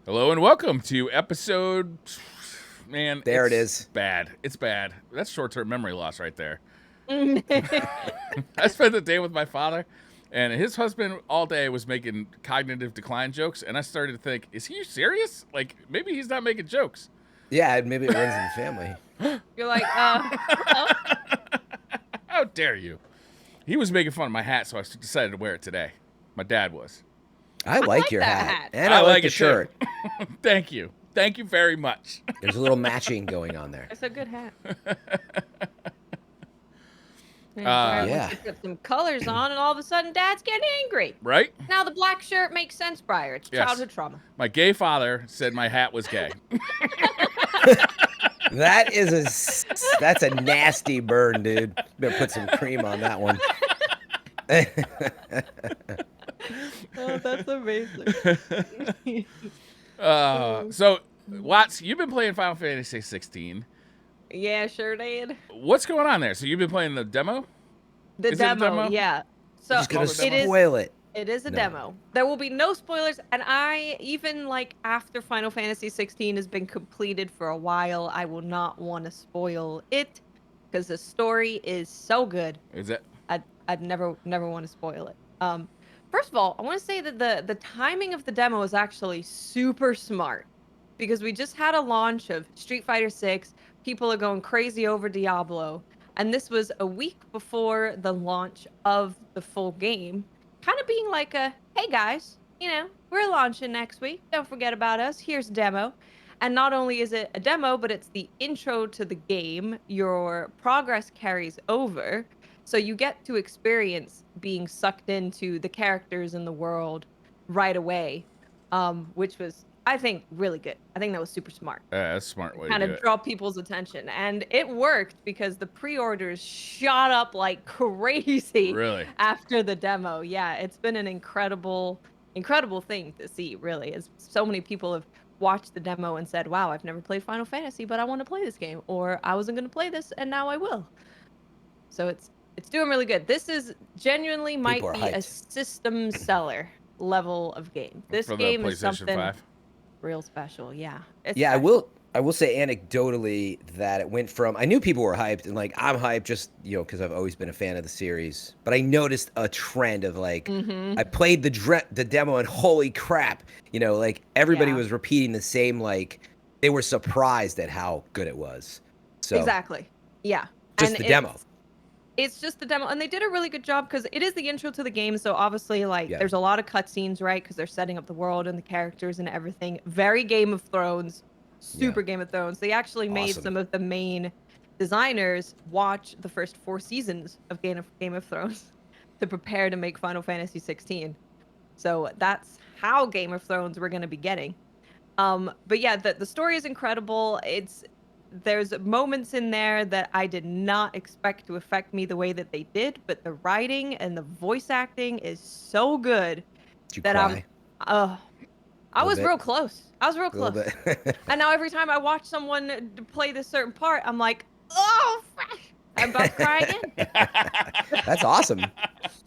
Hello and welcome to episode. Man, There it is. Bad. It's bad. That's short-term memory loss right there. Oh I spent the day with my father, and his husband all day was making cognitive decline jokes, and I started to think, is he serious? Like, maybe he's not making jokes. Yeah, maybe it runs in the family. You're like, How dare you? He was making fun of my hat, so I decided to wear it today. My dad was. I like your that hat. hat. And I like the it too. shirt. Thank you. Thank you very much. There's a little matching going on there. it's a good hat. Yeah. You put some colors on, and all of a sudden, Dad's getting angry. Right? Now the black shirt makes sense, Briar. It's Yes. childhood trauma. My gay father said my hat was gay. That's a nasty burn, dude. Better put some cream on that one. Oh, that's amazing. So, Watts, you've been playing Final Fantasy 16. Yeah, sure did. What's going on there? So you've been playing the demo? The Is it a demo? Yeah. So Just gonna it is. spoil it. It is a No. demo. There will be no spoilers, and I even like after Final Fantasy 16 has been completed for a while, I will not want to spoil it because the story is so good. Is it? I'd never want to spoil it. First of all, I want to say that the timing of the demo is actually super smart because we just had a launch of Street Fighter 6. People are going crazy over Diablo, and this was a week before the launch of the full game. Kind of being like a, hey guys, we're launching next week. Don't forget about us. Here's a demo. And not only is it a demo, but it's the intro to the game. Your progress carries over. So you get to experience being sucked into the characters in the world right away, which was, I think, really good. I think that was super smart. That's a smart way Kind to do of it. draw people's attention. And it worked because the pre-orders shot up like crazy Really? after the demo. Yeah, it's been an incredible thing to see, really. As so many people have watched the demo and said, wow, I've never played Final Fantasy, but I want to play this game. Or I wasn't going to play this, and now I will. So it's doing really good. This is genuinely might People are be a hyped. system seller level of game. This For the game is PlayStation something 5. real special. Yeah. It's Yeah, special. I will say anecdotally that it went from, I knew people were hyped, and like I'm hyped just, because I've always been a fan of the series. But I noticed a trend of like, Mhm. I played the demo and holy crap, like everybody Yeah. was repeating the same, like they were surprised at how good it was. So Exactly. Yeah. just And the demo. It's just the demo, and they did a really good job because it is the intro to the game. So obviously, like, Yeah. there's a lot of cutscenes, right? Because they're setting up the world and the characters and everything. Very Game of Thrones, super Game of Thrones. They actually made Awesome. some of the main designers watch the first 4 seasons of Game of Thrones to prepare to make Final Fantasy 16. So that's how Game of Thrones we're going to be getting. But yeah, the story is incredible. There's moments in there that I did not expect to affect me the way that they did, but the writing and the voice acting is so good Did you that cry? I was bit? real close. I was real A little close. bit. And now every time I watch someone play this certain part, I'm like, oh, I'm about to cry again. That's awesome.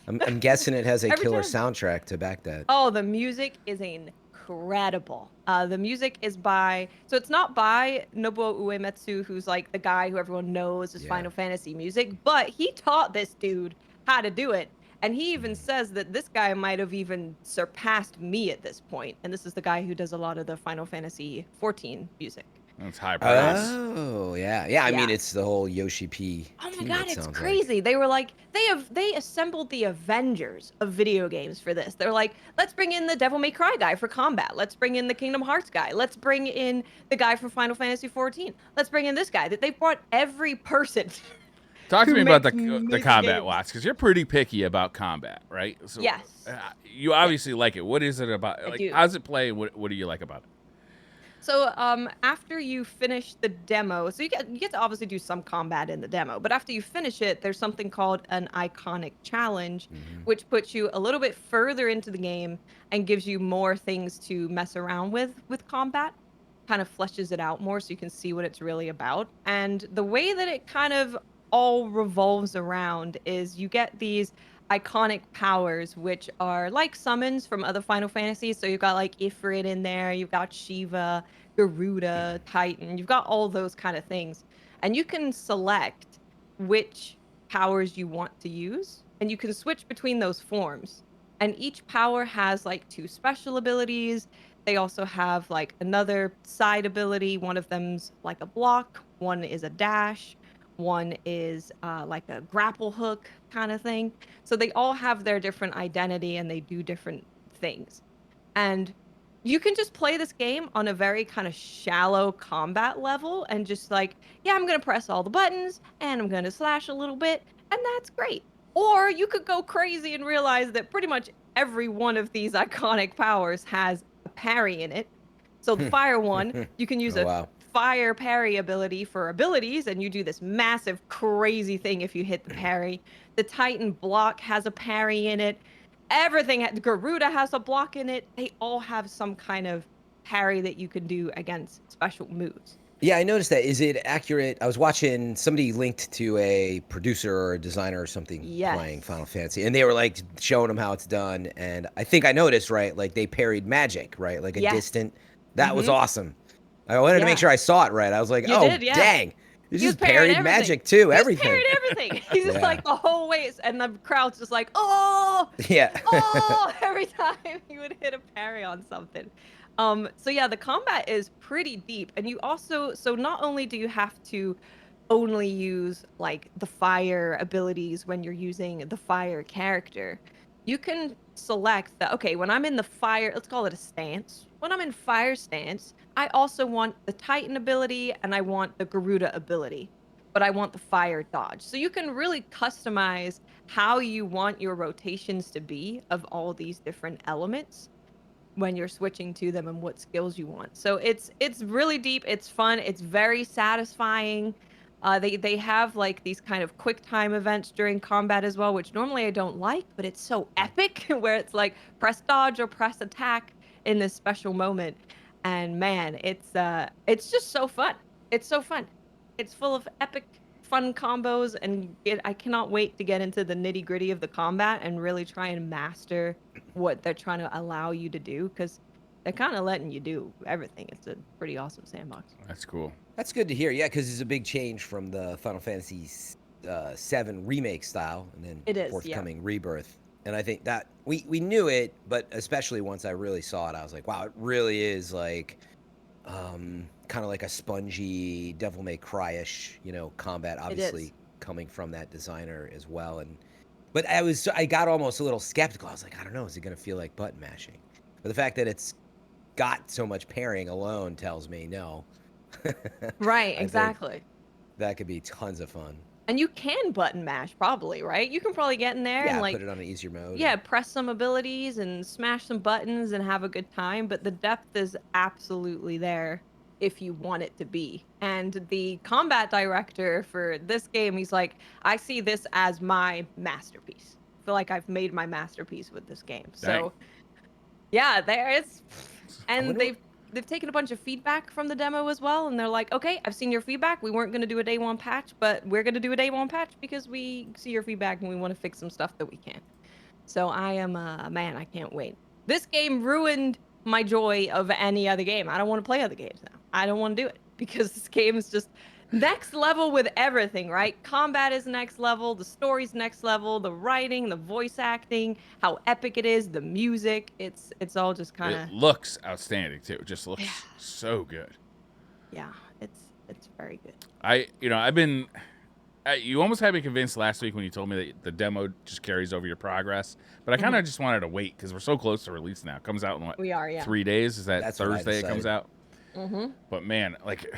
I'm guessing it has a Every killer time. soundtrack to back that. Oh, the music is incredible. The music is so it's not by Nobuo Uematsu, who's like the guy who everyone knows is Yeah. Final Fantasy music, but he taught this dude how to do it. And he even says that this guy might have even surpassed me at this point. And this is the guy who does a lot of the Final Fantasy 14 music. That's high praise. Oh, yeah. I mean, Yeah. it's the whole Yoshi P. Oh my theme, god, it it's sounds like. crazy. They were like, they assembled the Avengers of video games for this. They're like, let's bring in the Devil May Cry guy for combat. Let's bring in the Kingdom Hearts guy. Let's bring in the guy from Final Fantasy 14. Let's bring in this guy. That they brought every person. Talk to who me about the makes combat, games. Watts, because you're pretty picky about combat, right? So, Yes. You obviously like it. What is it about? I Like, do. how does it play? What do you like about it? So after you finish the demo, so you get to obviously do some combat in the demo, but after you finish it, there's something called an iconic challenge, which puts you a little bit further into the game and gives you more things to mess around with combat, kind of fleshes it out more so you can see what it's really about. And the way that it kind of all revolves around is you get these iconic powers, which are like summons from other Final Fantasies. So you've got like Ifrit in there, you've got Shiva, Garuda, Titan, you've got all those kind of things. And you can select which powers you want to use, and you can switch between those forms. And each power has like 2 special abilities. They also have like another side ability. One of them's like a block, one is a dash, one is like a grapple hook kind of thing. So they all have their different identity and they do different things. And you can just play this game on a very kind of shallow combat level and just like, yeah, I'm going to press all the buttons and I'm going to slash a little bit, and that's great. Or you could go crazy and realize that pretty much every one of these iconic powers has a parry in it. So the fire one, you can use Oh, a wow. fire parry ability for abilities, and you do this massive crazy thing if you hit the parry. The Titan block has a parry in it. Everything, Garuda has a block in it. They all have some kind of parry that you can do against special moves. Yeah, I noticed that. Is it accurate? I was watching somebody linked to a producer or a designer or something playing Yes. Final Fantasy, and they were like showing them how it's done. And I think I noticed, right? Like they parried magic, right? Like a Yes. distant. That was Mm-hmm. awesome. I wanted to make Yeah. sure I saw it right. I was like, You oh, did, yeah. dang. You He was just parrying parried everything. magic too, He was everything. parrying everything. He's just Yeah. like the whole way, and the crowd's just like, oh, Yeah. oh, every time he would hit a parry on something. So yeah, the combat is pretty deep, and you also, so not only do you have to only use like the fire abilities when you're using the fire character, you can select that, okay, when I'm in the fire, let's call it a stance. When I'm in fire stance, I also want the Titan ability and I want the Garuda ability, but I want the fire dodge. So you can really customize how you want your rotations to be of all these different elements when you're switching to them and what skills you want. So it's really deep, it's fun, it's very satisfying. They have like these kind of quick time events during combat as well, which normally I don't like, but it's so epic where it's like press dodge or press attack in this special moment. And man, it's just so fun. It's so fun. It's full of epic fun combos, and I cannot wait to get into the nitty-gritty of the combat and really try and master what they're trying to allow you to do, because they're kind of letting you do everything. It's a pretty awesome sandbox. That's cool. That's good to hear. Yeah, because it's a big change from the Final Fantasy VII remake style, and then It is, yeah. forthcoming Rebirth. And I think that we knew it, but especially once I really saw it, I was like, wow, it really is like kind of like a spongy Devil May Cry-ish, combat. Obviously coming from that designer as well. But I got almost a little skeptical. I was like, I don't know, is it going to feel like button mashing? But the fact that it's got so much pairing alone tells me no. Right, I think exactly. that could be tons of fun. And you can button mash probably, right? You can probably get in there and Yeah, like, put it on an easier mode. yeah, press some abilities and smash some buttons and have a good time, but the depth is absolutely there if you want it to be. And the combat director for this game, he's like, I see this as my masterpiece. I feel like I've made my masterpiece with this game. So yeah, there is, and wonder they've taken a bunch of feedback from the demo as well, and they're like, okay, I've seen your feedback. We weren't going to do a day one patch, but we're going to do a day one patch because we see your feedback and we want to fix some stuff that we can. So I am, man, I can't wait. This game ruined my joy of any other game. I don't want to play other games now. I don't want to do it because this game is just next level with everything, right? Combat is next level, the story's next level, the writing, the voice acting, how epic it is, the music. It's all just kind It of, looks outstanding too. It just looks so good. yeah, it's very good. I've been. You almost had me convinced last week when you told me that the demo just carries over your progress, but I kind of just wanted to wait because we're so close to release now. It comes out in what? We are, yeah. 3 days? Is that That's what I Thursday? It comes decided. out. But man, like,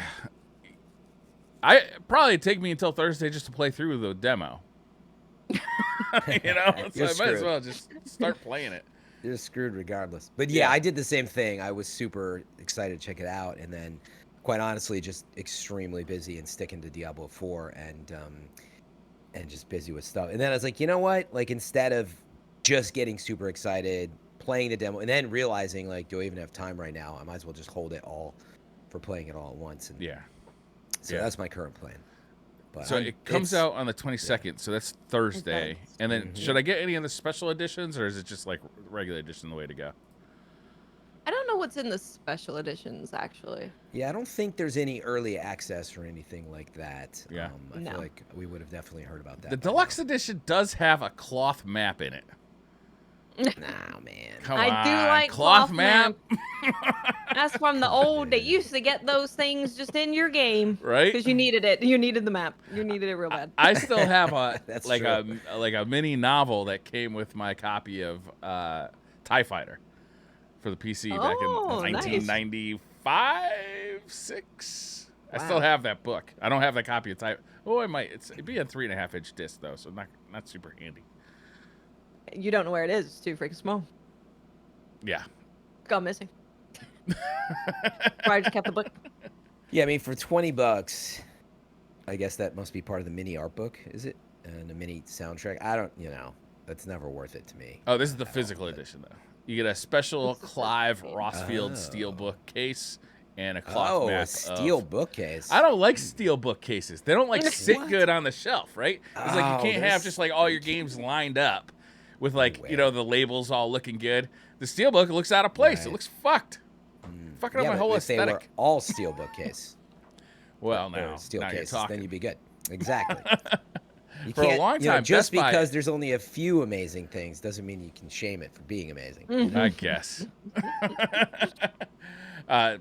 I probably take me until Thursday just to play through the demo. So I might as well just start playing it. You're screwed regardless. But yeah, I did the same thing. I was super excited to check it out, and then, quite honestly, just extremely busy and sticking to Diablo 4 and just busy with stuff. And then I was like, you know what? Like, instead of just getting super excited, playing the demo, and then realizing, like, do I even have time right now? I might as well just hold it all for playing it all at once. And Yeah. so that's my current plan. But So it comes out on the 22nd, so that's Thursday. Okay. And then should I get any of the special editions, or is it just like regular edition the way to go? I don't know what's in the special editions, actually. Yeah, I don't think there's any early access or anything like that. Yeah. I No. feel like we would have definitely heard about that. The by deluxe edition does have a cloth map in it. now. Nah, man. Come I on, do like cloth cloth map. That's from the old. They used to get those things just in your game, Right? Because you needed it. You needed the map. You needed it real bad. I still have a That's like true. a mini novel that came with my copy of TIE Fighter for the PC back Oh, in nice. 1995, 6. I still Wow. have that book. I don't have the copy of TIE. Oh, I might. It'd be a 3.5-inch disc though, so not super handy. You don't know where it is. It's too freaking small. Yeah. Gone missing. I just kept the book. Yeah, I mean, for $20, I guess that must be part of the mini art book, is it? And a mini soundtrack. I don't, that's never worth it to me. Oh, this is the at all, physical but- edition though. You get a special What's the Clive physical? Rossfield Oh. steel bookcase and a cloth Oh, map. a steel bookcase. I don't like steel bookcases. They don't like sit What? good on the shelf, right? It's like Oh, you can't have there's- just like all your games lined up with like, way. the labels all looking good. The steel book looks out of place. It Right. looks fucked. Fucking up my but whole if they were aesthetic. all steel bookcase. Well, or now, steel now you're cases, then talking. you'd be good. Exactly. You For a can't- long time, just Best Buy- because there's only a few amazing things doesn't mean you can shame it for being amazing. I guess.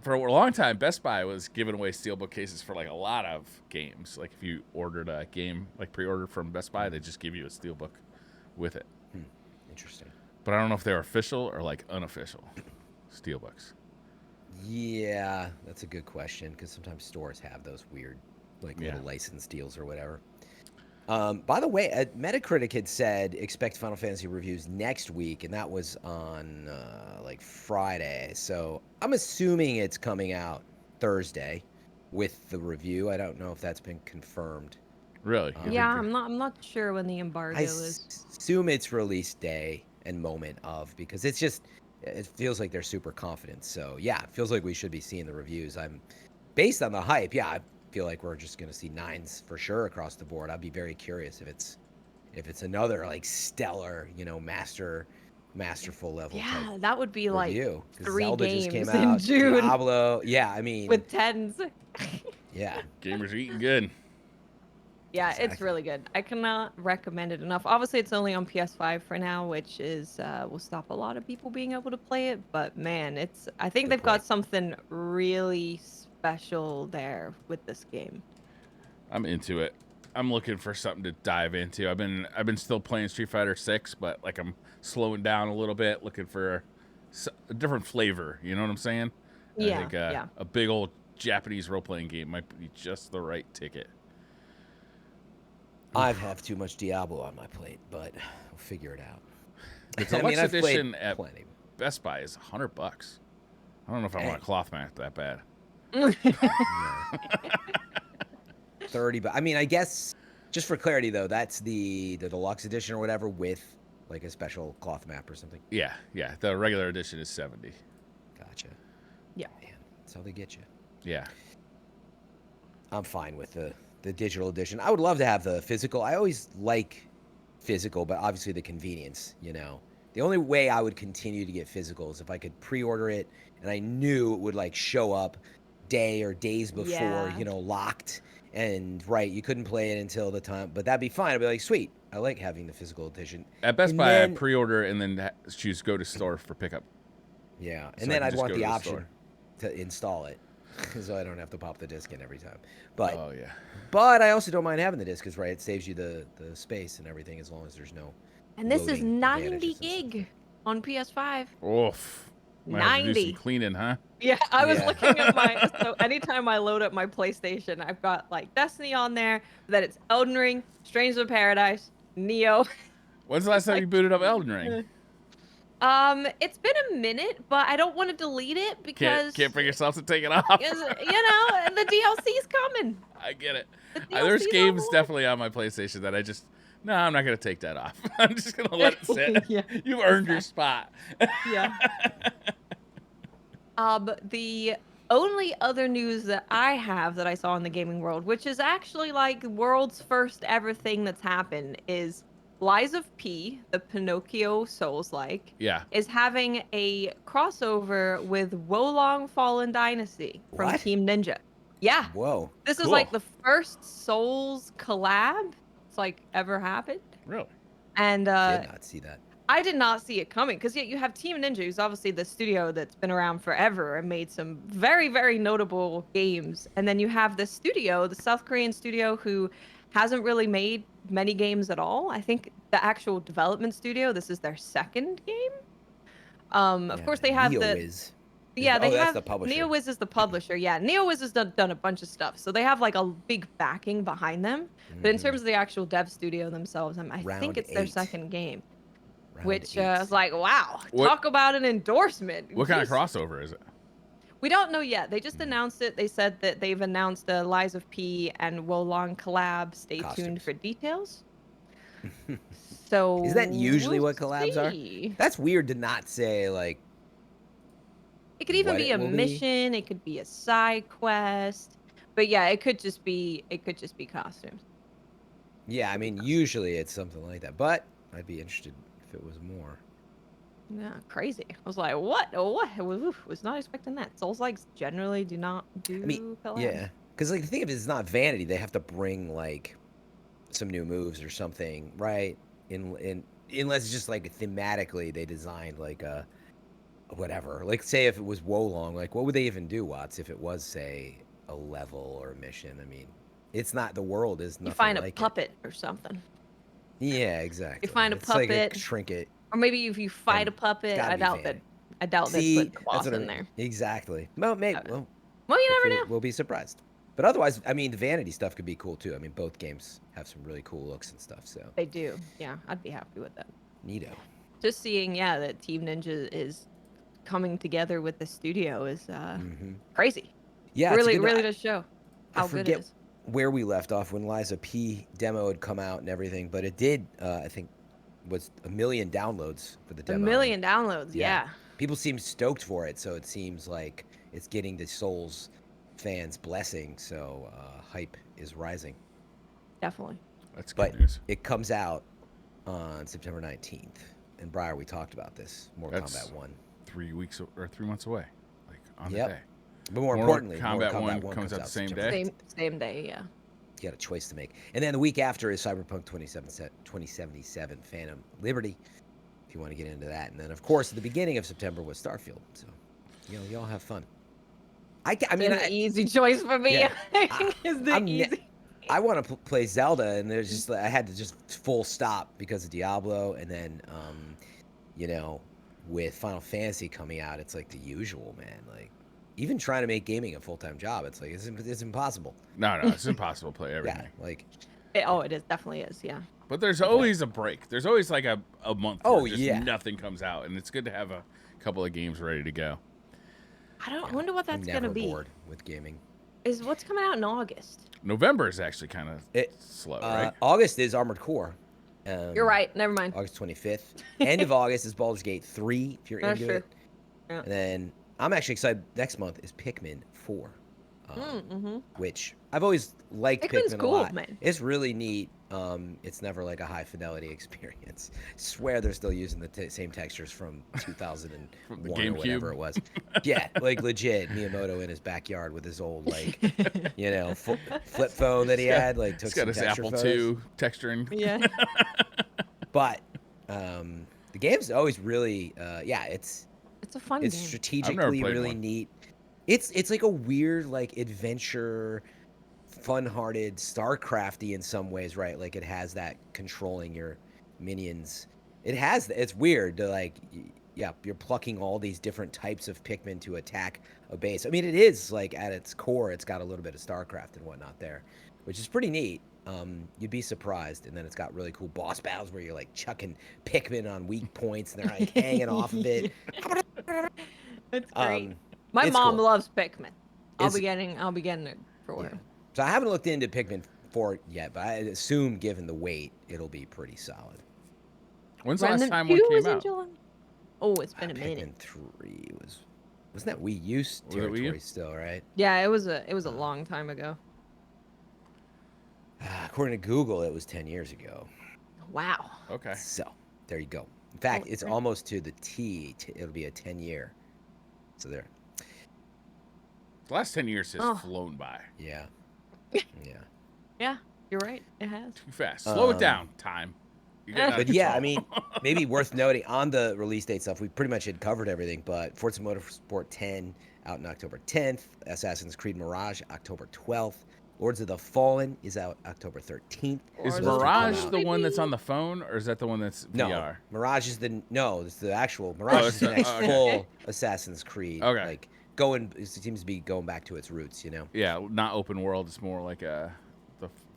For a long time, Best Buy was giving away steelbook cases for like a lot of games. Like if you ordered a game, like pre-ordered from Best Buy, they just give you a steelbook with it. Interesting. But I don't know if they're official or like unofficial steelbooks. Yeah, that's a good question because sometimes stores have those weird, like little license deals or whatever. By the way, Metacritic had said expect Final Fantasy reviews next week, and that was on like Friday. So I'm assuming it's coming out Thursday with the review. I don't know if that's been confirmed. Really? You Yeah, think I'm not sure when the embargo I is. assume it's release day and moment of because it feels like they're super confident. So yeah, it feels like we should be seeing the reviews. I'm based on the hype. Yeah, I feel like we're just going to see 9s for sure across the board. I'd be very curious if it's another like stellar, masterful level Yeah, type that would be like review. 'Cause 3 Zelda games just came in out. June Diablo. Yeah, I mean, with 10s. yeah. Gamers are eating good. Yeah, it's Exactly. really good. I cannot recommend it enough. Obviously, it's only on PS5 for now, which is will stop a lot of people being able to play it. But man, I think Good they've got point. something really special there with this game. I'm into it. I'm looking for something to dive into. I've been still playing Street Fighter 6, but like I'm slowing down a little bit, looking for a different flavor. You know what I'm saying? And Yeah, I think yeah. a big old Japanese role-playing game might be just the right ticket. I have too much Diablo on my plate, but we'll figure it out. The deluxe I've played edition at plenty. Best Buy is $100. I don't know if I want a Dang. cloth mat that bad. 30, but I mean, I guess just for clarity though, that's the deluxe edition or whatever with like a special cloth map or something. Yeah. The regular edition is $70. Gotcha. Yeah. Man, that's how they get you. Yeah. I'm fine with the digital edition. I would love to have the physical. I always like physical, but obviously the convenience, The only way I would continue to get physical is if I could pre-order it and I knew it would like show up day or days before, Yeah. Locked. And right, you couldn't play it until the time, but that'd be fine. I'd be like, sweet. I like having the physical edition. At Best And Buy, then- I pre-order and then choose go to store for pickup. Yeah, So and I then can I'd just want go the to the option store. to install it, so I don't have to pop the disc in every time. But Oh yeah. but I also don't mind having the disc because right, it saves you the space and everything as long as there's no. And this is Loading 90 advantages and stuff. gig on PS5. Oof. Might have to do 90. some cleaning, huh? Yeah, I was Yeah. looking at so anytime I load up my PlayStation, I've got like Destiny on there, then it's Elden Ring, Strange of Paradise, Neo. When's the last time you booted up Elden Ring? It's been a minute, but I don't want to delete it because Can't bring yourself to take it off. because, the DLC's coming. I get it. The There's DLC's on games board. definitely on my PlayStation that no, I'm not gonna take that off. I'm just gonna let it sit. Yeah, You've earned your spot. yeah. The only other news that I have that I saw in the gaming world, which is actually like the world's first ever thing that's happened, is Lies of P, the Pinocchio Souls-like, Yeah. is having a crossover with Wolong Fallen Dynasty from What? Team Ninja. Yeah. Whoa. This is Cool. like the first Souls collab it's like ever happened. Really? And Did not see that. I did not see it coming because yet you have Team Ninja, who's obviously the studio that's been around forever and made some very, very notable games. And then you have the studio, the South Korean studio, who hasn't really made many games at all. I think the actual development studio, this is their second game. Of course, they have NeoWiz. yeah, they that's have the publisher. NeoWiz is the publisher. Yeah, NeoWiz has done a bunch of stuff, so they have like a big backing behind them. But in Mhm. terms of the actual dev studio themselves, I Round think it's their 8. second game. Round Which 8. is like, wow, What- talk about an endorsement. What kind of Jeez. crossover is it? We don't know yet. They just announced it. They said that they've announced the Lies of P and Wolong collab. Stay tuned Costumes. for details. So Isn't that usually we'll what collabs are? see. That's weird to not say like. It could even what be it a will be. mission. It could be a side quest. But yeah, it could just be costumes. Yeah, I mean, usually it's something like that, but I'd be interested if it was more. Yeah, crazy. I was like, what? What? Was not expecting that. Souls likes generally do not do collabs. Yeah, because like the thing of it is not vanity. They have to bring like some new moves or something, right? In unless it's just like thematically they designed like a whatever. Like say if it was Wolong, like what would they even do, Watts? If it was say a level or a mission? I mean, it's not the world is nothing You find like a puppet or something. Yeah, exactly. You find a it's like puppet. a trinket. Or maybe if you fight And a puppet, gotta I be doubt vanity. that. I doubt they See, put the boss what in there. Exactly. Well, maybe. Well, Well, you never hopefully know. we'll be surprised. But otherwise, I mean, the vanity stuff could be cool too. I mean, both games have some really cool looks and stuff. So They do. Yeah, I'd be happy with that. neato. Just seeing, yeah, that Team Ninja is coming together with the studio is crazy. Yeah, really, it's a good, really does show I how good forget it is. where we left off when Liza P demo had come out and everything, but it did. I think was 1 million downloads for the A demo. million downloads, yeah. People seem stoked for it, so it seems like it's getting the Souls fans' blessing. So hype is rising. Definitely. That's good But news. it comes out on September 19th. And Briar, we talked about this. Mortal That's- Kombat 1. 3 weeks or 3 months away, like on Yep. the day. But more Mortal importantly, Kombat Mortal 1 Kombat 1 comes out the same September day? 19th. Same day, yeah. You got a choice to make. And then the week after is Cyberpunk 2077 Phantom Liberty, if you want to get into that. And then, of course, at the beginning of September was Starfield. So, y'all have fun. I mean, It's an easy choice for me. yeah. Is the I'm ne- easy. I want to play Zelda, and there's just I had to just full stop because of Diablo, and then with Final Fantasy coming out, it's like the usual, man. Like even trying to make gaming a full-time job, it's like it's impossible. No, it's impossible to play Yeah, everything. like It is, definitely is, yeah. But there's always a break. There's always like a month Oh, where just yeah. nothing comes out, and it's good to have a couple of games ready to go. I wonder what that's I'm gonna never be. bored with gaming. Is what's coming out in August? November is actually kind of slow, right? August is Armored Core. You're right. Never mind. August 25th. End of August is Baldur's Gate 3, if you're That's into true. it. Yeah. And then I'm actually excited. Next month is Pikmin 4, which I've always liked Pikmin's Pikmin cool, a lot. man. It's really neat. It's never like a high fidelity experience. Swear they're still using the same textures from 2001 From the or whatever GameCube. it was. Yeah, like legit. Miyamoto in his backyard with his old flip phone that he had. Like took It's got some his texture Apple photos. II texturing. Yeah. But the game's always really it's It's a fun it's game. strategically played really one. neat. It's like a weird like adventure, fun-hearted, StarCrafty in some ways, right? Like it has that controlling your minions. It's weird to like you're plucking all these different types of Pikmin to attack a base. I mean, it is like at its core, it's got a little bit of StarCraft and whatnot there, which is pretty neat. You'd be surprised, and then it's got really cool boss battles where you're like chucking Pikmin on weak points, and they're like hanging off of it. It's great. My it's mom cool. loves Pikmin. I'll It's- be getting it for Yeah. her. So I haven't looked into Pikmin 4 yet, but I assume given the weight, it'll be pretty solid. When's the last Remnant time 2 one was came in out? July. Oh, it's been a minute. Pikmin 3 was Wasn't that Wii U Was it Wii U? territory still, right? Yeah, it was a long time ago. According to Google, it was 10 years ago. Wow. Okay. So there you go. In fact, Oh, it's right. almost to the T. It'll be a 10-year. So there. The last 10 years has Oh. flown by. Yeah. Yeah. Yeah, you're right. It has. Too fast. Slow it down, time. You're getting out of But yeah, I control. mean, maybe worth noting on the release date stuff, we pretty much had covered everything, but Forza Motorsport 10 out on October 10th, Assassin's Creed Mirage October 12th, Lords of the Fallen is out October 13th. Is Or Mirage out. the one that's on the phone, or is that the one that's No, VR? Mirage is it's the actual Mirage is the next okay. full Assassin's Creed. Okay. Like it seems to be going back to its roots, you know. Yeah, not open world. It's more like the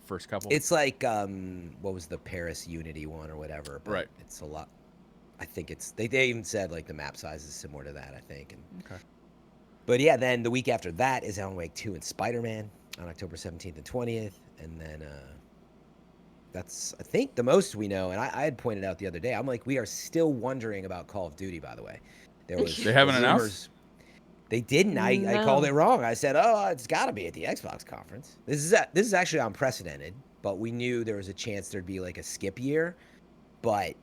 first couple. It's like what was the Paris Unity one or whatever, but Right. it's a lot. I think it's they even said like the map size is similar to that, I think. And, Okay. but yeah, then the week after that is Alan Wake 2 and Spider-Man on October 17th and 20th, and then that's I think the most we know. And I had pointed out the other day, I'm like, we are still wondering about Call of Duty. By the way, there was They haven't rumors. announced? They didn't. I No. called it wrong. I said, "Oh, it's got to be at the Xbox conference." This is actually unprecedented, but we knew there was a chance there'd be like a skip year. But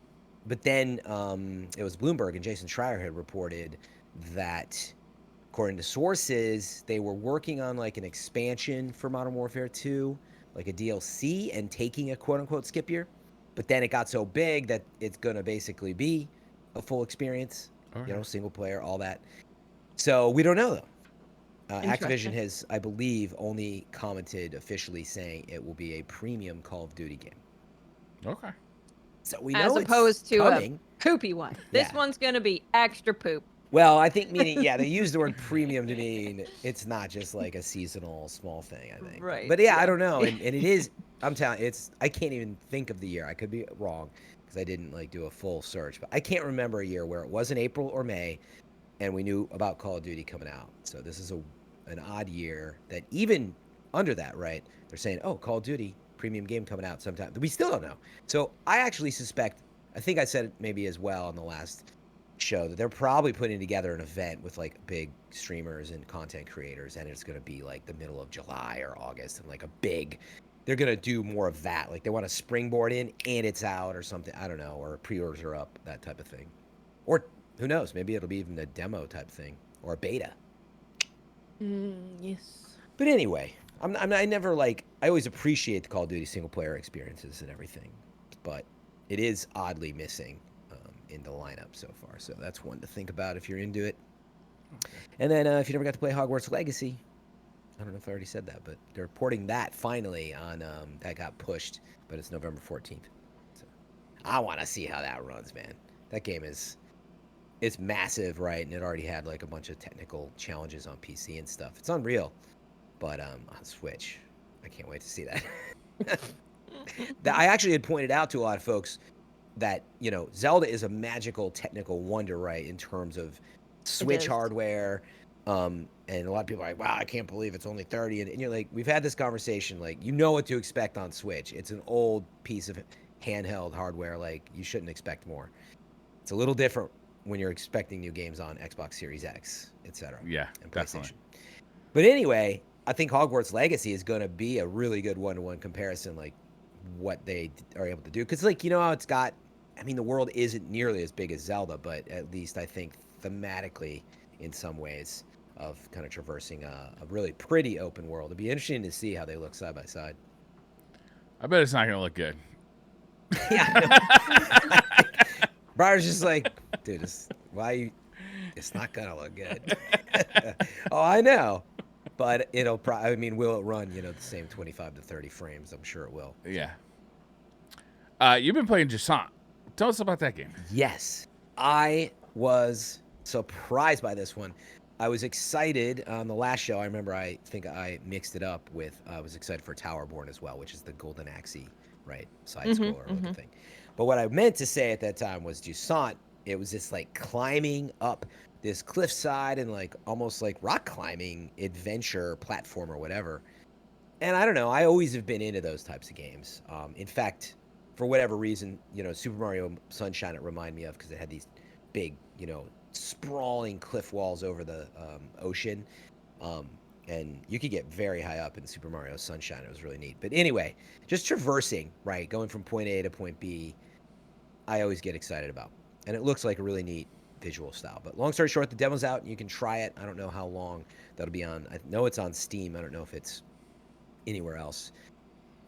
then it was Bloomberg and Jason Schreier had reported that, according to sources, they were working on like an expansion for Modern Warfare 2, like a DLC, and taking a quote unquote skip year. But then it got so big that it's gonna basically be a full experience. Okay. You know, single player, all that. So we don't know though. Activision Interesting. has, I believe, only commented officially saying it will be a premium Call of Duty game. Okay. So we know As it's opposed to coming. a poopy one. This Yeah. one's gonna be extra poop. Well, I think meaning they use the word premium to mean it's not just like a seasonal small thing. I think. Right, But yeah, yeah. I don't know, and it is. I'm telling you, I can't even think of the year. I could be wrong because I didn't like do a full search, but I can't remember a year where it wasn't April or May, and we knew about Call of Duty coming out. So this is an odd year that even under that, right? They're saying, oh, Call of Duty premium game coming out sometime. We still don't know. So I actually suspect. I think I said it maybe as well on the last show that they're probably putting together an event with like big streamers and content creators, and it's going to be like the middle of July or August, and like they're going to do more of that. Like they want to springboard in and it's out or something. I don't know, or pre-orders are up, that type of thing. Or who knows? Maybe it'll be even a demo type thing or a beta. Yes. But anyway, I never like. I always appreciate the Call of Duty single player experiences and everything, but it is oddly missing in the lineup so far. So that's one to think about if you're into it. Okay. And then if you never got to play Hogwarts Legacy, I don't know if I already said that, but they're reporting that finally on that got pushed, but it's November 14th. So I want to see how that runs, man. That game it's massive, right? And it already had like a bunch of technical challenges on PC and stuff. It's unreal, but on Switch, I can't wait to see that. I actually had pointed out to a lot of folks that, you know, Zelda is a magical technical wonder, right, in terms of Switch is. hardware. And a lot of people are like, wow, I can't believe it's only 30. And you're like, we've had this conversation. Like, you know what to expect on Switch. It's an old piece of handheld hardware. Like, you shouldn't expect more. It's a little different when you're expecting new games on Xbox Series X, etc. Yeah, and definitely. PlayStation. But anyway, I think Hogwarts Legacy is going to be a really good one-to-one comparison, like what they are able to do. Because, like, you know how it's got, I mean, the world isn't nearly as big as Zelda, but at least I think thematically, in some ways, of kind of traversing a really pretty open world. It'd be interesting to see how they look side by side. I bet it's not going to look good. Yeah. Briar's just like, dude, it's not going to look good. Oh, I know. But it'll probably, I mean, will it run, you know, the same 25 to 30 frames? I'm sure it will. Yeah. You've been playing Jusant. Tell us about that game. Yes. I was surprised by this one. I was excited on the last show. I remember I think I mixed it up with, I was excited for Towerborn as well, which is the Golden Axe, right, side-scroller looking thing. But what I meant to say at that time was Jusant. It was this like climbing up this cliffside and like almost like rock climbing adventure platform or whatever. And I don't know, I always have been into those types of games. In fact, for whatever reason, you know, Super Mario Sunshine it reminded me of because it had these big, you know, sprawling cliff walls over the ocean. And you could get very high up in Super Mario Sunshine. It was really neat. But anyway, just traversing, right, going from point A to point B, I always get excited about. And it looks like a really neat visual style. But long story short, the demo's out. You can try it. I don't know how long that'll be on. I know it's on Steam. I don't know if it's anywhere else.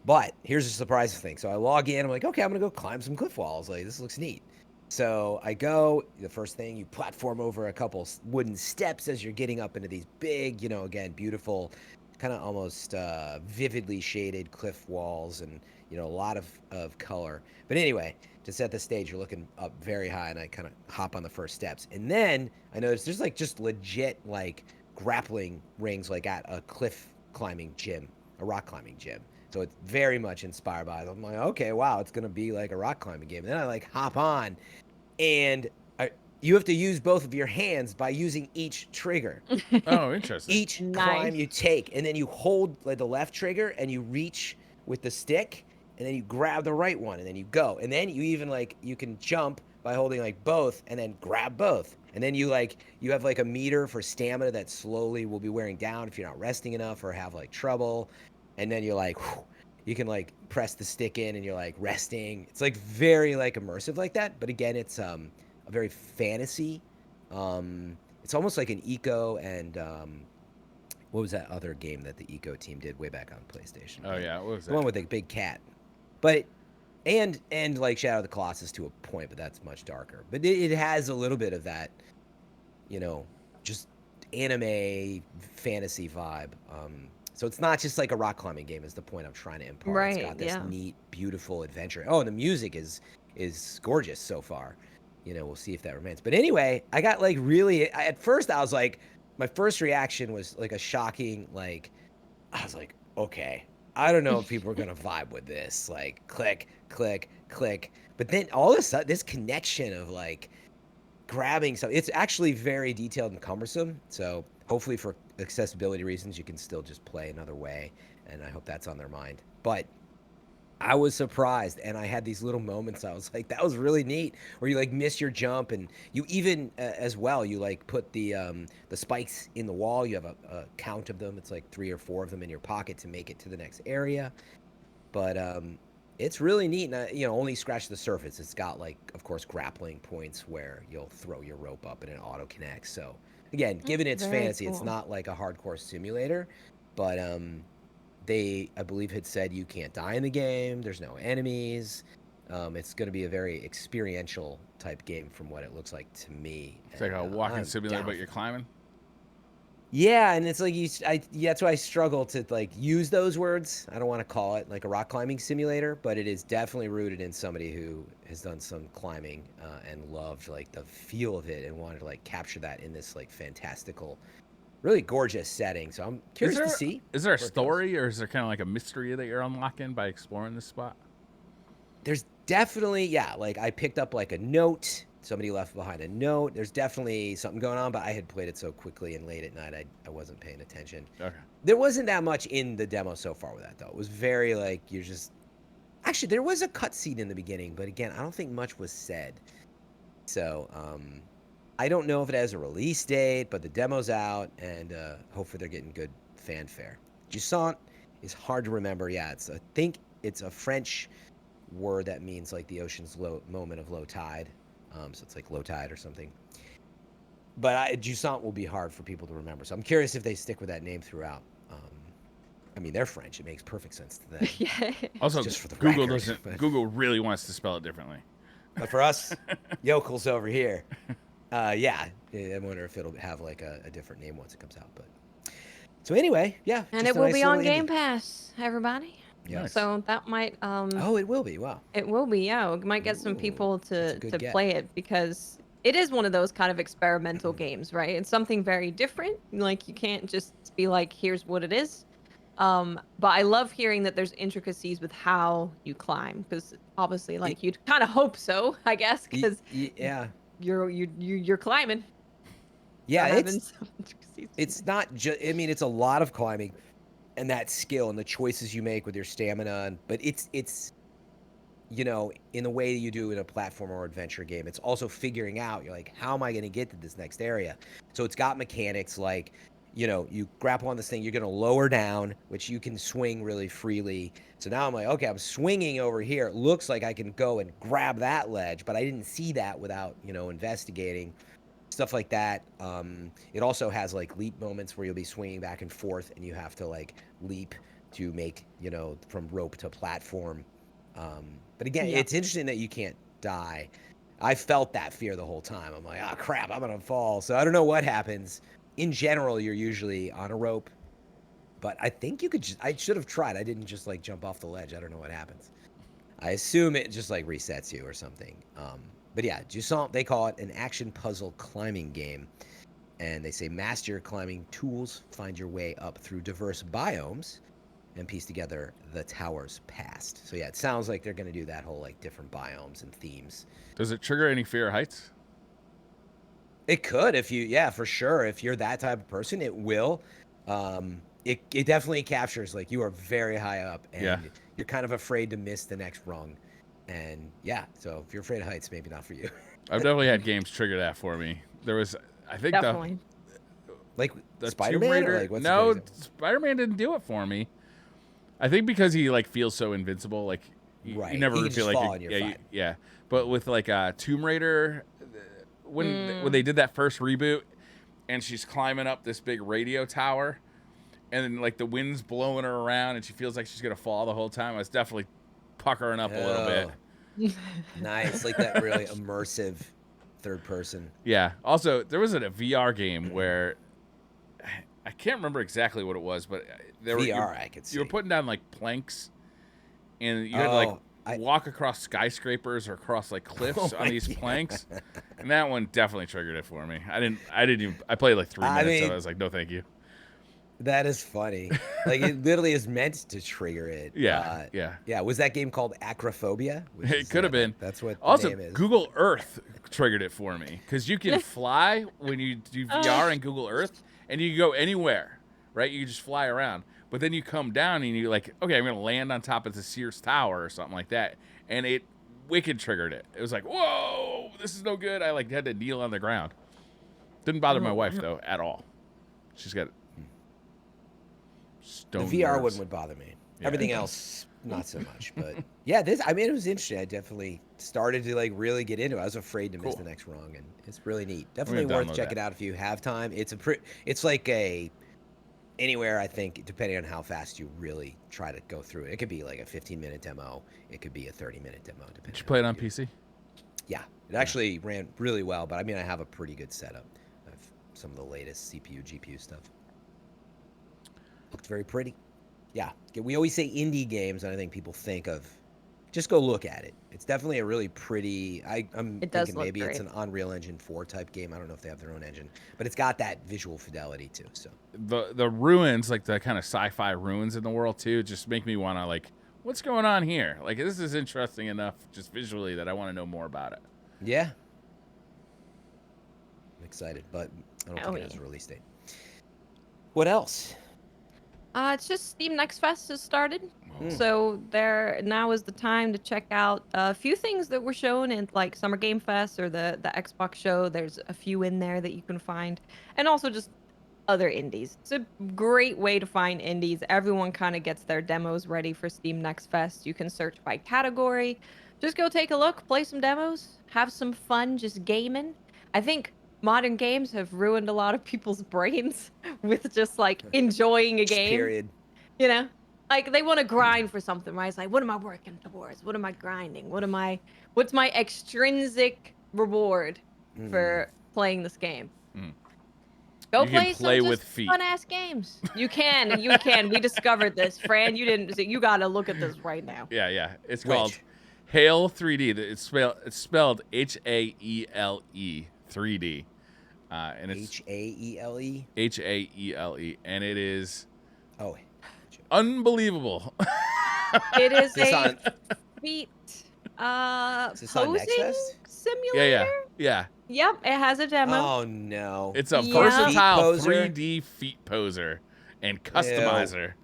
But here's the surprising thing. So I log in. I'm like, okay, I'm going to go climb some cliff walls. Like, this looks neat. So I go, the first thing, you platform over a couple wooden steps as you're getting up into these big, again, beautiful, kind of almost vividly shaded cliff walls and, a lot of color. But anyway, to set the stage, you're looking up very high, and I kind of hop on the first steps. And then I noticed there's like just legit like grappling rings like at a cliff climbing gym, a rock climbing gym. So it's very much inspired by it. I'm like, okay, wow, it's going to be like a rock climbing game. And then I like hop on, and you have to use both of your hands by using each trigger. Oh, interesting. Each climb you take, and then you hold like the left trigger and you reach with the stick, and then you grab the right one, and then you go. And then you even you can jump by holding like both and then grab both. And then you have like a meter for stamina that slowly will be wearing down if you're not resting enough or have like trouble. And then you're like, whew, you can like press the stick in and you're like resting. It's like very like immersive like that. But again, it's a very fantasy. It's almost like an Eco and what was that other game that the Eco team did way back on PlayStation? Oh yeah, what was that? The one with the big cat. But and like Shadow of the Colossus to a point, but that's much darker. But it has a little bit of that, just anime fantasy vibe. So it's not just like a rock climbing game is the point I'm trying to impart. Right, It's got this yeah. neat, beautiful adventure. Oh, and the music is gorgeous so far. We'll see if that remains. But anyway, I got like really, at first I was like, my first reaction was like a shocking, I was like, okay, I don't know if people are going to vibe with this. Like click, click, click. But then all of a sudden, this connection of like grabbing something, it's actually very detailed and cumbersome. So hopefully for accessibility reasons, you can still just play another way. And I hope that's on their mind. But I was surprised, and I had these little moments. I was like, that was really neat, where you like miss your jump, and you even as well, you like put the spikes in the wall. You have a count of them. It's like 3 or 4 of them in your pocket to make it to the next area. But it's really neat, and only scratch the surface. It's got like, of course, grappling points where you'll throw your rope up and it auto connects. So again, given its Very fantasy, it's cool. not like a hardcore simulator, but they, I believe, had said you can't die in the game. There's no enemies. It's going to be a very experiential type game from what it looks like to me. It's like a walking simulator, but you're climbing. Yeah, and it's like that's why I struggle to like use those words. I don't want to call it like a rock climbing simulator, but it is definitely rooted in somebody who has done some climbing and loved like the feel of it and wanted to like capture that in this like fantastical, really gorgeous setting. So I'm curious to see. Is there a story, or is there kind of like a mystery that you're unlocking by exploring this spot? There's definitely, yeah, like I picked up like a note. Somebody left behind a note. There's definitely something going on, but I had played it so quickly and late at night, I wasn't paying attention. Okay. There wasn't that much in the demo so far with that, though. It was very like, you're just... Actually, there was a cutscene in the beginning, but again, I don't think much was said. So, I don't know if it has a release date, but the demo's out, and hopefully they're getting good fanfare. Jusant is hard to remember. Yeah, I think it's a French word that means like the ocean's moment of low tide. So it's like low tide or something. But Jusant will be hard for people to remember. So I'm curious if they stick with that name throughout. I mean, they're French. It makes perfect sense to them. Yeah. Also, just for the Google record, doesn't. but- Google really wants to spell it differently. But for us, yokels over here, yeah, I wonder if it'll have like a different name once it comes out. But so anyway, yeah. And just it a will nice be on little Game indie. Pass, everybody. Yeah. Nice. So that might Oh, it will be. Wow. it will be, yeah. It might get some Ooh, people that's a to good get. play it because it is one of those kind of experimental games, right? It's something very different. Like you can't just be like, here's what it is. But I love hearing that there's intricacies with how you climb because obviously, like you'd kind of hope so, I guess, because Yeah. you're climbing. Yeah, Not having some intricacies. it's not just, I mean, it's a lot of climbing and that skill and the choices you make with your stamina, but it's you know, in the way you do in a platform or adventure game, it's also figuring out, you're like, how am I going to get to this next area? So it's got mechanics like, you know, you grapple on this thing, you're going to lower down, which you can swing really freely. So now I'm like, okay, I'm swinging over here. It looks like I can go and grab that ledge, but I didn't see that without, you know, investigating. Stuff like that. It also has like leap moments where you'll be swinging back and forth and you have to like leap to make, you know, from rope to platform. But again, it's interesting that you can't die. I felt that fear the whole time. I'm like, oh crap, I'm gonna fall. So I don't know what happens. In general, you're usually on a rope, but I think you could I should have tried. I didn't just like jump off the ledge. I don't know what happens. I assume it just like resets you or something. But yeah, Jusant, they call it an action puzzle climbing game. And they say master your climbing tools, find your way up through diverse biomes, and piece together the tower's past. So yeah, it sounds like they're going to do that whole like different biomes and themes. Does it trigger any fear of heights? It could if you, yeah, for sure. If you're that type of person, it will. It definitely captures like you are very high up and you're kind of afraid to miss the next rung. And yeah, so if you're afraid of heights, maybe not for you. I've definitely had games trigger that for me. There was, I think, like the Spider-Man. Or like, no, Spider-Man didn't do it for me. I think because he like feels so invincible, like you never feel like yeah. But with like Tomb Raider, when they did that first reboot, and she's climbing up this big radio tower, and then like the wind's blowing her around, and she feels like she's gonna fall the whole time. I was definitely puckering up a little bit. Nice, like that really immersive third person. Yeah. Also, there was a VR game where I can't remember exactly what it was, but there I could see. You were putting down like planks, and you had to like walk across skyscrapers or across like cliffs on these planks, and that one definitely triggered it for me. I didn't even. I played like 3 minutes, so I was like, no, thank you. That is funny. Like it literally is meant to trigger it. Yeah. Was that game called Acrophobia? It could have been. That's what also, the name is. Google Earth triggered it for me because you can fly when you do VR and Google Earth, and you can go anywhere, right? You can just fly around. But then you come down and you're like, okay, I'm going to land on top of the Sears Tower or something like that. And it wicked triggered it. It was like, whoa, this is no good. I like had to kneel on the ground. Didn't bother my wife, though, at all. She's got stone The VR nerves. one would bother me. Yeah. Everything else, not so much. But yeah, it was interesting. I definitely started to like really get into it. I was afraid to miss the next rung, and it's really neat. Definitely worth checking out if you have time. It's like anywhere, I think, depending on how fast you really try to go through it. It could be like a 15-minute demo. It could be a 30-minute demo. Did you play it on PC? Yeah. It actually ran really well, but I mean, I have a pretty good setup. I have some of the latest CPU, GPU stuff. Looked very pretty. Yeah. We always say indie games, and I think people think of, just go look at it. It's definitely a really pretty, I'm thinking maybe it's an Unreal Engine 4 type game. I don't know if they have their own engine, but it's got that visual fidelity too. So the ruins, like the kind of sci-fi ruins in the world too, just make me want to like, what's going on here? Like, this is interesting enough just visually that I want to know more about it. Yeah. I'm excited, but I don't think it has a release date. What else? It's just Steam Next Fest has started, so now is the time to check out a few things that were shown in like Summer Game Fest or the Xbox show. There's a few in there that you can find, and also just other indies. It's a great way to find indies. Everyone kind of gets their demos ready for Steam Next Fest. You can search by category. Just go take a look, play some demos, have some fun just gaming. I think modern games have ruined a lot of people's brains with just like enjoying a game. Period. You know, like they want to grind for something, right? It's like, what am I working towards? What am I grinding? What's my extrinsic reward for playing this game? Go play with feet. Fun ass games. You can. We discovered this, Fran. You gotta look at this right now. Yeah. It's called Hail 3D. It's spelled Haele 3D. And it's Haele. Haele, and it is unbelievable. It is a feet posing simulator. Yeah. Yep, it has a demo. Oh no! It's a versatile 3D feet poser and customizer.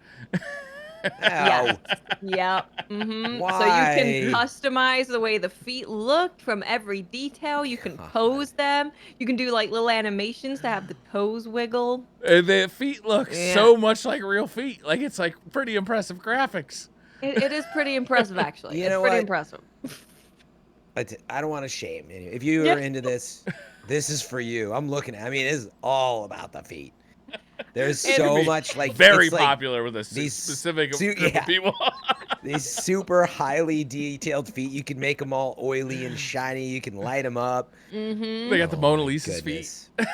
Ow. Yep. So you Why? can customize the way the feet look from every detail. You can God. pose them. You can do like little animations to have the toes wiggle. And the feet look Yeah. so much like real feet. Like it's like pretty impressive graphics. It is pretty impressive, actually. You It's know pretty what? impressive. I don't want to shame you. If you Yeah. are into this, this is for you. I'm looking at. I mean, it's all about the feet. There's It'd so be much like Very it's like popular with a these specific su- group yeah. of people. these super highly detailed feet. You can make them all oily and shiny. You can light them up. They got the Oh Mona my Lisa's goodness. feet.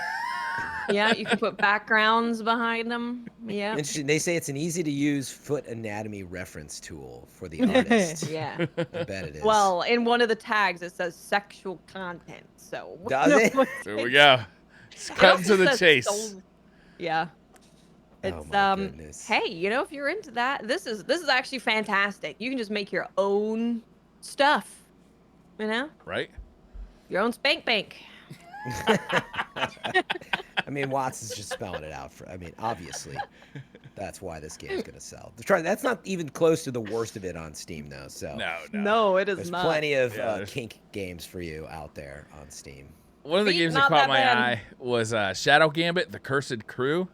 Yeah, you can put backgrounds behind them. Yeah. Interesting. They say it's an easy to use foot anatomy reference tool for the artist. Yeah. I bet it is. Well, in one of the tags it says sexual content. So Does it? There we go. It's It cut also to the says chase. soul- Yeah. It's Oh my goodness. hey, if you're into that, this is actually fantastic. You can just make your own stuff. Right? Mm-hmm. Your own spank bank. I mean, Watts is just spelling it out. Obviously, that's why this game's gonna sell. That's not even close to the worst of it on Steam, though. So No. No, it is there's not. plenty of Yeah, there's- kink games for you out there on Steam. One of the Feet games that not caught that my bad. eye was Shadow Gambit, The Cursed Crew.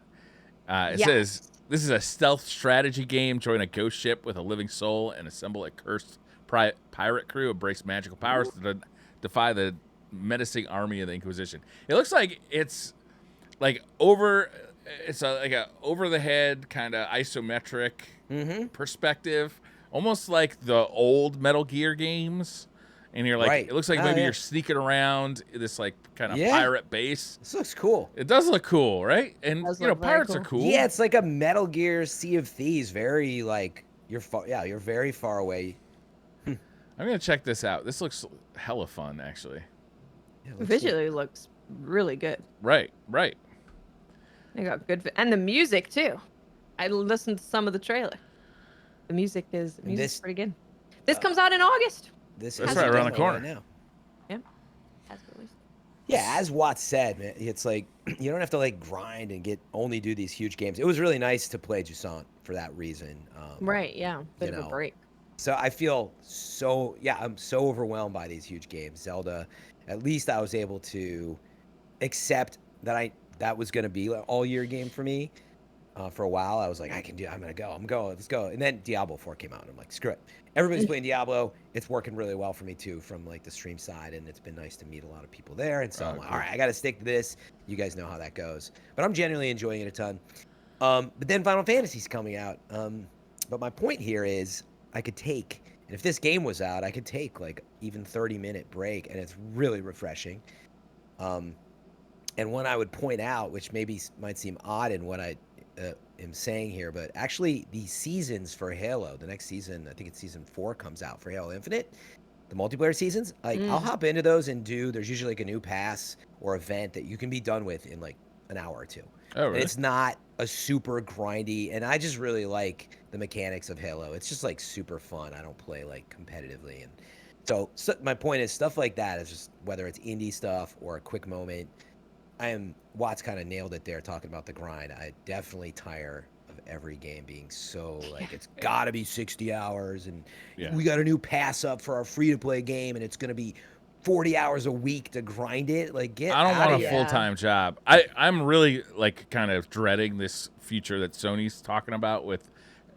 It Yes. says, this is a stealth strategy game. Join a ghost ship with a living soul and assemble a cursed pirate crew. Embrace magical powers to defy the menacing army of the Inquisition. It looks like it's like like a over the head kind of isometric Mm-hmm. perspective, almost like the old Metal Gear games. And you're like, Right. it looks like Oh, maybe yeah. you're sneaking around this like kind of Yeah. pirate base. This looks cool. It does look cool, right? And Does you know, look very pirates are cool. cool. Yeah, it's like a Metal Gear Sea of Thieves. Very like you're you're very far away. I'm gonna check this out. This looks hella fun, actually. Yeah, it looks Visually looks really good. Right. They got good and the music too. I listened to some of the trailer. The music is This- pretty good. This comes out in August. This That's is right around the definitely corner. right now. As released. Yeah, as Watts said, man, it's like you don't have to like grind and only do these huge games. It was really nice to play Jusant for that reason. Right, yeah. Bit of know, a break. So I feel I'm so overwhelmed by these huge games. Zelda, at least I was able to accept that was going to be an all year game for me. For a while, I was like, I'm gonna go, let's go. And then Diablo 4 came out, and I'm like, screw it. Everybody's playing Diablo. It's working really well for me too, from like the stream side, and it's been nice to meet a lot of people there. And so I'm like, cool. all right, I got to stick to this. You guys know how that goes, but I'm genuinely enjoying it a ton. But then Final Fantasy's coming out. But my point here is, and if this game was out, I could take like even 30-minute break, and it's really refreshing. And one I would point out, which maybe might seem odd in what I am saying here, but actually the seasons for Halo, the next season, I think it's season 4 comes out for Halo Infinite, the multiplayer seasons, like I'll hop into those and there's usually like a new pass or event that you can be done with in like an hour or two. Oh, And really? it's not a super grindy, and I just really like the mechanics of Halo. It's just like super fun. I don't play like competitively, and so my point is stuff like that is just whether it's indie stuff or a quick moment. Watts kind of nailed it there talking about the grind. I definitely tire of every game being so like it's got to be 60 hours and Yeah. we got a new pass up for our free to play game and it's going to be 40 hours a week to grind it. Like get I don't outta want a here. full-time job. I'm really like kind of dreading this future that Sony's talking about with,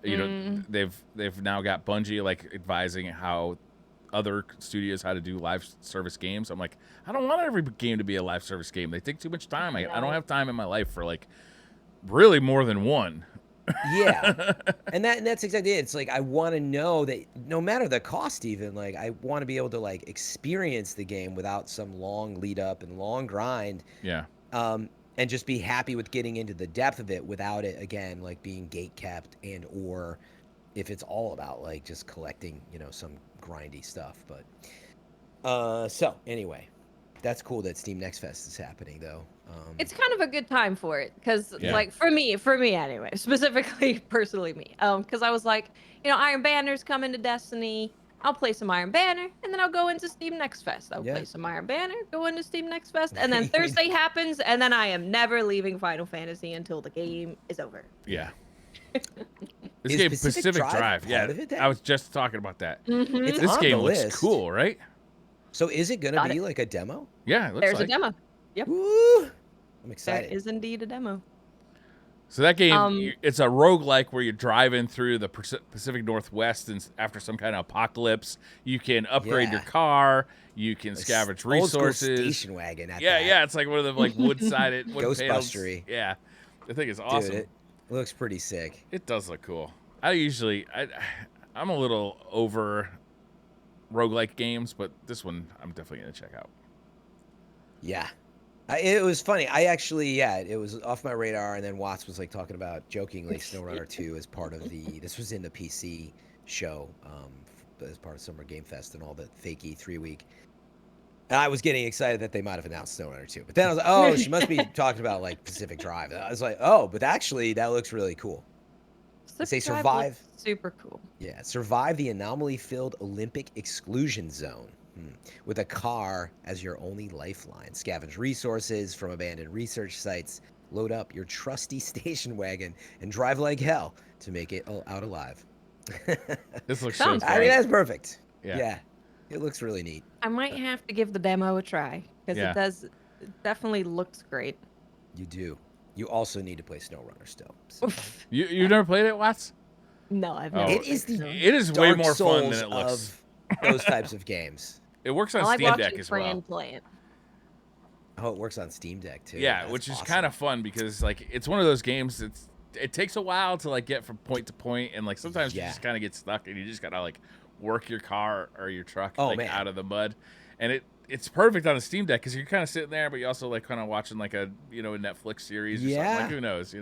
you know, they've now got Bungie like advising how other studios how to do live service games. I'm like, I don't want every game to be a live service game. They take too much time. I don't have time in my life for like really more than one. Yeah. And that's exactly it. It's like I want to know that no matter the cost even, like I want to be able to like experience the game without some long lead up and long grind. Yeah. And just be happy with getting into the depth of it without it again like being gate kept and or if it's all about like just collecting, you know, some grindy stuff. But so anyway, that's cool that Steam Next Fest is happening though. It's kind of a good time for it because Yeah. like for me anyway, specifically personally me, because I was like, you know, Iron Banner's coming to Destiny. I'll play some Iron Banner and then I'll go into Steam Next Fest. I'll play some Iron Banner, go into Steam Next Fest, and then Thursday happens and then I am never leaving Final Fantasy until the game is over. Yeah. This Is game, Pacific Pacific Drive Drive. Yeah, part of it then? I was just talking about that. Mhm. It's This on game the looks list. cool, right? So is it going to Got be it. like a demo? Yeah, it looks There's like. a demo. Yep. Woo! I'm There excited. is indeed a demo. So that game, Um, it's a roguelike where you're driving through the Pacific Northwest and after some kind of apocalypse. You can upgrade your Yeah. car. You can Like scavenge old school resources. station wagon at Yeah, that. yeah, it's like one of the like wood-sided, wood panels. Ghostbustery. Yeah, I think it's awesome. Dude, it looks pretty sick. It does look cool. I'm a little over roguelike games, but this one I'm definitely gonna check out. Yeah. It was funny. I actually, it was off my radar, and then Watts was like talking about jokingly SnowRunner 2 as part of this was in the PC show, as part of Summer Game Fest and all the fake E3 week. And I was getting excited that they might have announced SnowRunner 2. But then I was like, oh, she must be talking about like Pacific Drive. And I was like, oh, but actually that looks really cool. Say Pacific Drive survive. looks super cool. Yeah, survive the anomaly-filled Olympic exclusion zone. With a car as your only lifeline. Scavenge resources from abandoned research sites. Load up your trusty station wagon and drive like hell to make it out alive. This looks so Sounds fun. I mean, that's perfect. Yeah. Yeah. It looks really neat. I might have to give the demo a try because Yeah. it definitely looks great. You do. You also need to play SnowRunner still. So. You've never played it, Watts? No, I've Oh, never. It is the It is way Dark more fun than Souls it looks. of those types of games. It works I on like Steam watching Deck as well. Fran play it. Oh, it works on Steam Deck too. Yeah, That's which is awesome. kind of fun because like it's one of those games it takes a while to like get from point to point, and like sometimes you Yeah. just kind of get stuck and you just gotta like work your car or your truck Oh, like man. out of the mud, and it's perfect on a Steam Deck because you're kind of sitting there, but you also like kind of watching like a a Netflix series or something. Yeah. Like who knows,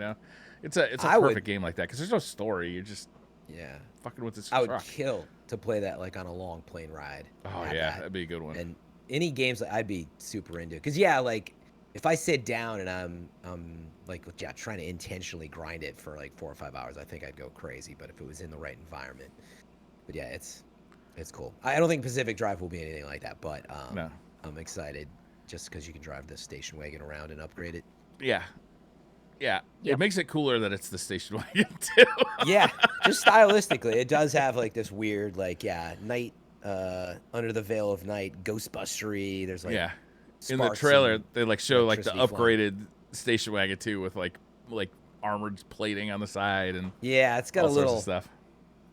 it's a I would- perfect game like that because there's no story. You're just Yeah. fucking with this I would truck. kill to play that like on a long plane ride. Oh Have yeah, that. that'd be a good one. And any games that I'd be super into, because like if I sit down and I'm like trying to intentionally grind it for like 4 or 5 hours, I think I'd go crazy. But if it was in the right environment, but yeah, it's cool. I don't think Pacific Drive will be anything like that, but No. I'm excited just because you can drive the station wagon around and upgrade it. Yeah. Yeah, Yep. it makes it cooler that it's the station wagon too. Yeah, just stylistically, it does have like this weird night under the veil of night ghostbustery. There's like Yeah. In the sparks trailer, and they like show like the electricity flying. upgraded station wagon too, with like armored plating on the side and Yeah, it's got all a sorts little of stuff.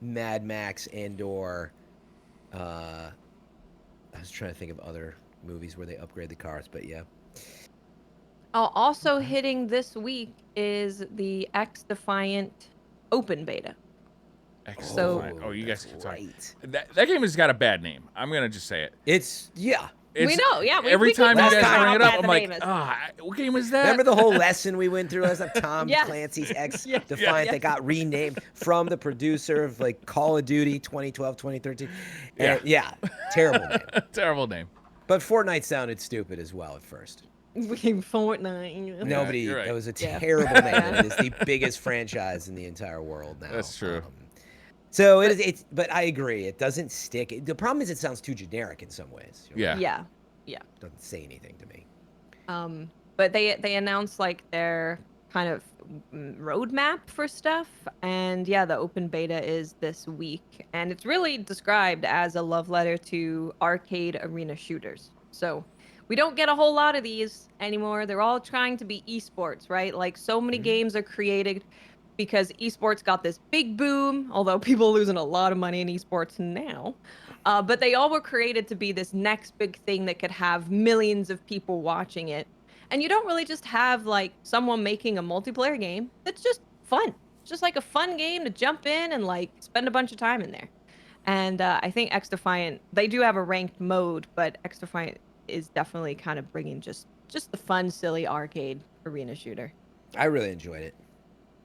Mad Max and/or I was trying to think of other movies where they upgrade the cars, but yeah. Also hitting this week is the XDefiant open beta. So- Oh, you guys that's can talk. right. That game has got a bad name. I'm gonna just say it. It's We It's- know, yeah. Every we keep time you talking guys about bring how it up, bad I'm the like, name is. what game is that? Remember the whole lesson we went through as Tom Yes. Clancy's X Yes. Defiant Yes. that got renamed from the producer of like Call of Duty 2012, 2013. And, yeah, terrible name. Terrible name. But Fortnite sounded stupid as well at first. Fortnite. Nobody, you're right. that was a Yeah. terrible name. and It is the biggest franchise in the entire world now. That's true. So it's, but I agree. It doesn't stick. The problem is it sounds too generic in some ways. Yeah. Yeah. It doesn't say anything to me. But they announced like their kind of roadmap for stuff, and yeah, the open beta is this week, and it's really described as a love letter to arcade arena shooters. So we don't get a whole lot of these anymore. They're all trying to be esports, right? Like so many games are created because esports got this big boom, although people are losing a lot of money in esports now. But they all were created to be this next big thing that could have millions of people watching it. And you don't really just have like someone making a multiplayer game that's just fun. It's just like a fun game to jump in and like spend a bunch of time in there. And I think XDefiant, they do have a ranked mode, but XDefiant is definitely kind of bringing just the fun, silly arcade arena shooter. I really enjoyed it.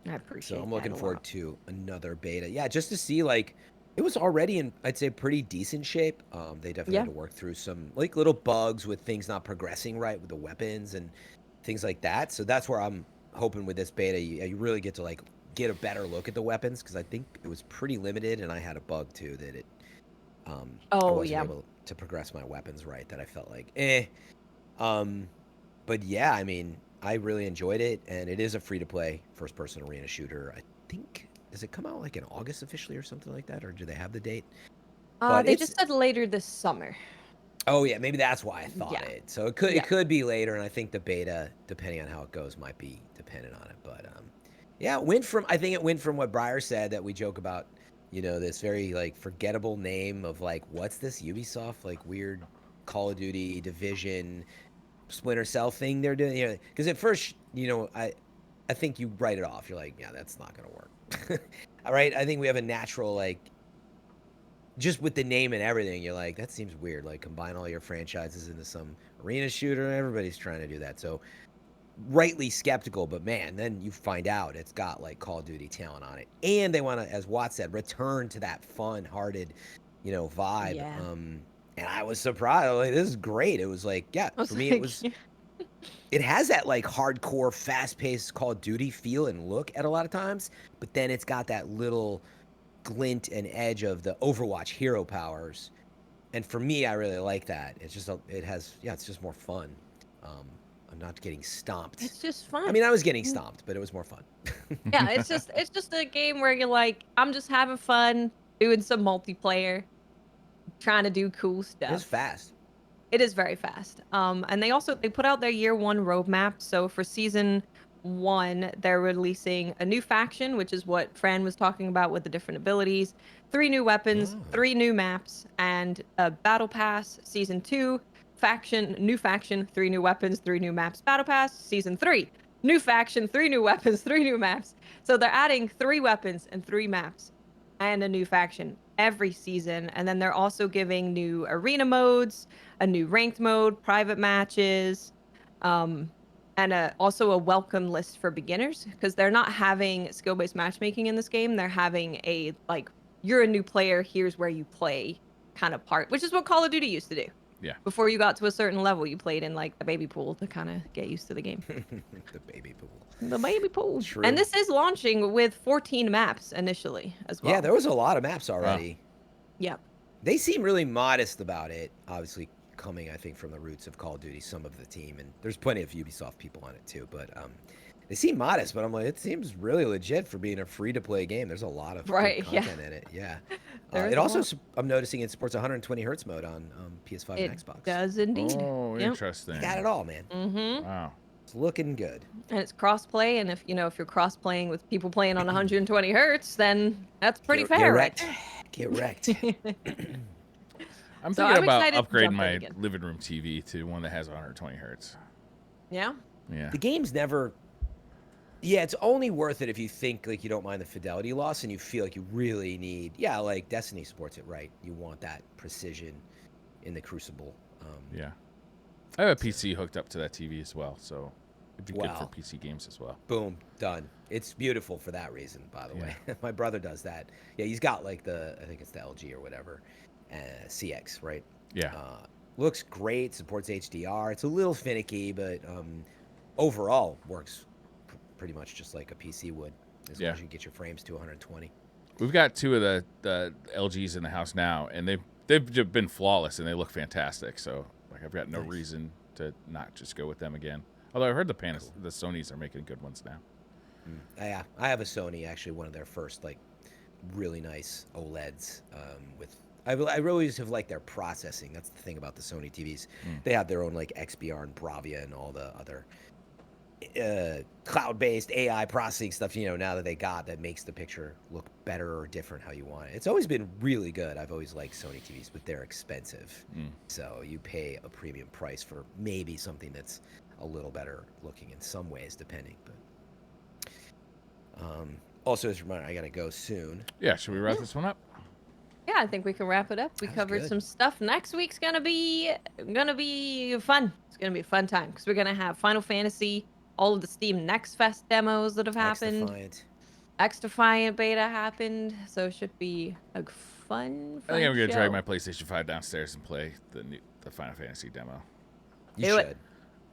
I appreciate So I'm that looking a forward lot. to another beta. Yeah, just to see like it was already in, I'd say, pretty decent shape. They definitely had to work through some like little bugs with things not progressing right with the weapons and things like that. So that's where I'm hoping with this beta, you really get to like get a better look at the weapons because I think it was pretty limited, and I had a bug too that it. I wasn't able to progress my weapons right. That I felt like but yeah, I mean, I really enjoyed it, and it is a free-to-play first-person arena shooter. I think does it come out like in August officially or something like that, or do they have the date? They just said later this summer. Oh yeah, maybe that's why I thought Yeah. it. So it could be later, and I think the beta, depending on how it goes, might be dependent on it. But yeah, I think it went from what Breyer said, that we joke about, this very like forgettable name of like, what's this Ubisoft like weird Call of Duty Division Splinter Cell thing they're doing? Because at first, I think you write it off. You're like, yeah, that's not gonna work. All right, I think we have a natural like. Just with the name and everything, you're like, that seems weird. Like, combine all your franchises into some arena shooter. Everybody's trying to do that. So, rightly skeptical, but man, then you find out it's got like Call of Duty talent on it. And they want to, as Watt said, return to that fun-hearted, vibe. Yeah. And I was surprised. I was like, this is great. It was like, yeah, for me, it was. It has that like hardcore, fast-paced Call of Duty feel and look at a lot of times, but then it's got that little glint and edge of the Overwatch hero powers, and for me, I really like that. It's just it's just more fun. I'm not getting stomped. It's just fun. I mean, I was getting stomped, but it was more fun. Yeah, it's just a game where you're like, I'm just having fun doing some multiplayer, trying to do cool stuff. It's fast. It is very fast. And they put out their year 1 roadmap. So for season 1, they're releasing a new faction, which is what Fran was talking about with the different abilities, 3 new weapons, 3 new maps, and a battle pass. Season 2, new faction, 3 new weapons, 3 new maps, battle pass. Season 3, new faction, 3 new weapons, 3 new maps. So they're adding 3 weapons and 3 maps and a new faction every season. And then they're also giving new arena modes, a new ranked mode, private matches, and also a welcome list for beginners, because they're not having skill-based matchmaking in this game. They're having a, like, you're a new player, here's where you play kind of part, which is what Call of Duty used to do. Yeah. Before you got to a certain level, you played in, like, the baby pool to kind of get used to the game. The baby pool. The baby pool. True. And this is launching with 14 maps initially as well. Yeah, there was a lot of maps already. Yep. They seem really modest about it, obviously coming, I think, from the roots of Call of Duty, some of the team, and there's plenty of Ubisoft people on it too, but they seem modest, but I'm like, it seems really legit for being a free-to-play game. There's a lot of good content in it. Yeah. It also, I'm noticing it supports 120 hertz mode on PS5 and Xbox. It does indeed. Oh, interesting. You got it all, man. Mm-hmm. Wow. It's looking good. And it's cross-play, and if you're cross-playing with people playing on 120 hertz, then that's pretty fair, right? Get wrecked. I'm thinking about excited to upgrading jump in my again. living room TV to one that has 120 hertz. Yeah. Yeah. The game's never. Yeah, it's only worth it if you think like you don't mind the fidelity loss and you feel like you really need. Yeah, like Destiny supports it, right? You want that precision in the Crucible. Yeah. I have a PC hooked up to that TV as well, so it'd be good for Wow. PC games as well. Boom, done. It's beautiful for that reason, by the way. My brother does that. Yeah, he's got like I think it's the LG or whatever, CX, right? Yeah. Looks great, supports HDR. It's a little finicky, but overall works pretty much just like a PC would, as long as you get your frames to 120. We've got 2 of the LGs in the house now, and they've been flawless, and they look fantastic. So like I've got no reason to not just go with them again. Although I heard the Sonys are making good ones now. Yeah, I have a Sony, actually, one of their first like really nice OLEDs. I always have liked their processing. That's the thing about the Sony TVs. They have their own like XBR and Bravia and all the other cloud-based AI processing stuff, now that they got, that makes the picture look better or different how you want it. It's always been really good. I've always liked Sony TVs, but they're expensive. So you pay a premium price for maybe something that's a little better looking in some ways, depending. But also, as a reminder, I got to go soon. Yeah, should we wrap this one up? Yeah, I think we can wrap it up. We covered good. some stuff. Next week's gonna be fun. It's gonna be a fun time because we're gonna have Final Fantasy, all of the Steam Next Fest demos that have happened. XDefiant beta happened, so it should be a fun I think I'm gonna show. drag my PlayStation 5 downstairs and play the Final Fantasy demo. You Do should. it.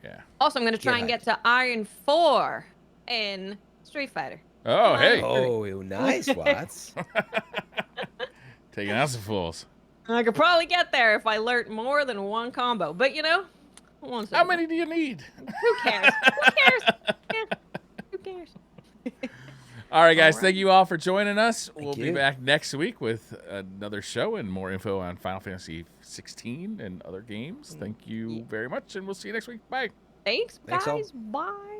Yeah. Also, I'm gonna try and get to Iron 4 in Street Fighter. Oh, hey. Oh, nice, Watts. Taking out some fools. I could probably get there if I learnt more than one combo, but How many do you need? Who cares? Who cares? Yeah, who cares? All right, guys. All Thank you all for joining us. We'll be you. back next week with another show and more info on Final Fantasy 16 and other games. Thank you very much, and we'll see you next week. Bye. Thanks Thanks all. guys. Bye.